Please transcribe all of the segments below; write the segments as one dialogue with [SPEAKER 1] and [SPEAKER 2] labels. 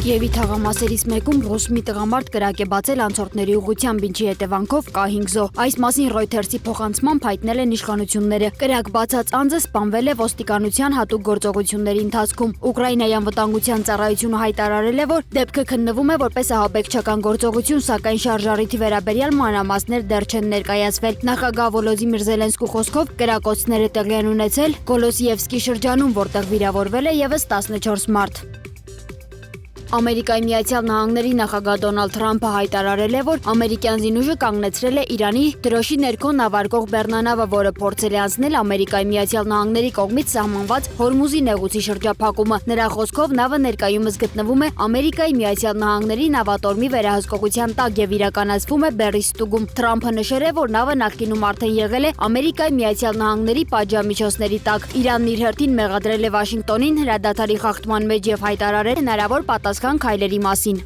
[SPEAKER 1] Կիևի թաղամասերից մեկում ռուս մի տղամարդ կրակ է բացել անցորդների ուղղությամբ, ինչի հետևանքով կա 5 զոհ։ Այս մասին Reuters-ի փոխանցմամբ հայտնել են իշխանությունները։ Կրակ բացած անձը սպանվել է ոստիկանության հատուկ գործողությունների ընթացքում։ Ուկրաինայի անվտանգության ծառայությունը հայտարարել է, որ դեպքը քննվում է որպես ահաբեկչական գործողություն, սակայն շարժառիթի վերաբերյալ մանրամասներ դեռ չեն ներկայացվել։ Նախագահ Վոլոդիմիր Զելենսկու խոսքով կրակոցները տեղի են ունեցել Գոլոսիևսկի շրջանում, որտեղ վիրավորվել է եւս 14 մարդ։ Ամերիկայի Միացյալ Նահանգների նախագահ Դոնալդ Թրամփը հայտարարել է, որ ամերիկյան զինուժը կանգնեցրել է Իրանի դրոշի ներքո նավարկող բեռնանավը, որը փորձել է անցնել Ամերիկայի Միացյալ Նահանգների կողմից սահմանված Հորմուզի նեղուցի շրջափակումը։ Նրա խոսքով նավը ներկայումս գտնվում է Ամերիկայի Միացյալ Նահանգների նավատորմի վերահսկողության տակ եւ իրականացվում է Բերի ստուգում։ Թրամփը նշել է, որ նավը նախկինում արդեն եղել է Ամերիկայի Միացյալ Նահանգների պատժամիջոցների տակ։ Իրանն իր հերթին մեղադրել է Վաշինգտոնին հրադադարի խախտման մեջ եւ հայտարարել հնարավոր պատասխան քայլերի մասին։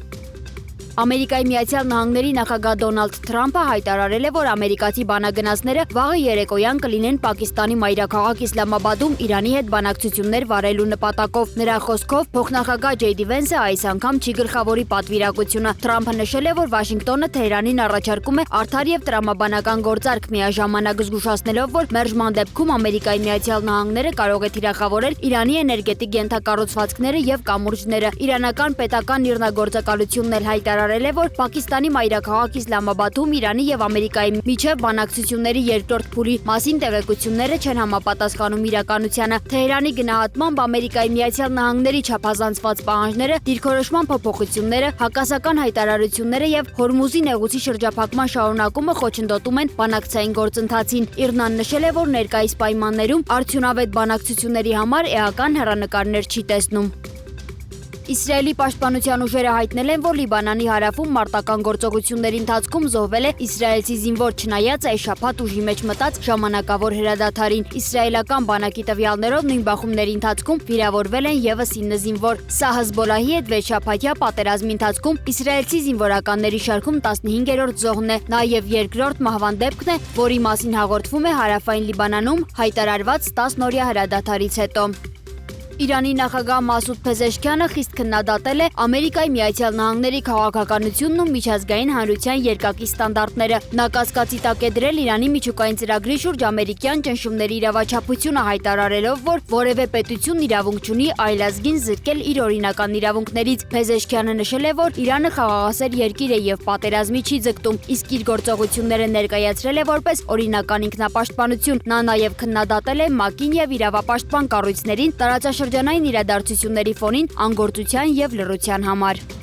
[SPEAKER 1] Ամերիկայի Միացյալ Նահանգների նախագահ Դոնալդ Թրամփը հայտարարել է, որ ամերիկացի բանագնացները վաղը երեկոյան կլինեն Պակիստանի մայրաքաղաք Իսլամաբադում Իրանի հետ բանակցություններ վարելու նպատակով։ Նրա խոսքով փոխնախագահ Ջեյդի Վենսը այս անգամ չի գլխավորի պատվիրակությունը։ Թրամփը նշել է, որ Վաշինգտոնը Թեհրանին առաջարկում է արդար եւ տրամաբանական գործարք, միաժամանակ զգուշացնելով, որ մերժման դեպքում Ամերիկայի Միացյալ Նահանգները կարող է թիրախավորել Իրանի էներգետիկ ենթակառուցվածքները եւ կամուրջները։ Իրանական պետական իրնագործակալությունն էլ հայտարարել է, որ Պակիստանի մայրաքաղաք Իսլամաբադում Իրանի եւ Ամերիկայի միջև բանակցությունների երկրորդ փուլի մասին տեղեկությունները չեն համապատասխանում իրականությանը։ Թեհրանի գնահատմամբ Ամերիկայի Միացյալ Նահանգների չափազանցված պահանջները, դիրքորոշման փոփոխությունները, հակասական հայտարարությունները եւ Հորմուզի նեղուցի շրջափակման շարունակումը խոչընդոտում են բանակցային գործընթացին։ Իրանն նշել է, որ ներկայիս պայմաններում արդյունավետ բանակցությունների համար էական հեռանկարներ չի տեսնում։ Իսրայելի պաշտպանության ուժերը հայտնել են, որ Լիբանանի հարավում մարտական գործողությունների ընթացքում զոհվել է իսրայելցի զինվոր, չնայած այս շաբաթ ուժի մեջ մտած ժամանակավոր հրադադարին։ Իսրայելական բանակի տվյալներով նույն բախումների ընթացքում վիրավորվել են եւս 9 զինվոր։ Սա Հեզբոլահի հետ վեցշաբաթյա պատերազմի ընթացքում իսրայելցի զինվորականների շարքում 15-րդ զոհն է, նաեւ երկրորդ մահվան դեպքն է, որի մասին հաղորդվում է Հարավային Լիբանանում հայտարարված 10-օրյա հրադադարից հետո։ Իրանի նախագահ Մասուդ Փեզեշքյանը խիստ քննադատել է Ամերիկայի Միացյալ Նահանգների քաղաքականությունն ու միջազգային հանրության երկակի ստանդարտները։ Նա կասկածի տակ է դրել Իրանի միջուկային ծրագրի շուրջ ամերիկյան ճնշումների իրավաչափությունը, հայտարարելով, որ որևէ պետություն իրավունք չունի այլազգին զրկել իր օրինական իրավունքներից։ Փեզեշքյանը նշել է, որ Իրանը խաղաղասեր երկիր է եւ պատերազմի չի ձգտում, իսկ իր գործողությունները ներկայացրել է որպես օրինական ինքնապաշտպանություն։ Նա նաեւ քննադատել է ՄԱԿ-ին եւ իրավապաշտպան կառույցներին տարածաշրջանային իրադարձությունների ֆոնին անգործության եւ լռության համար։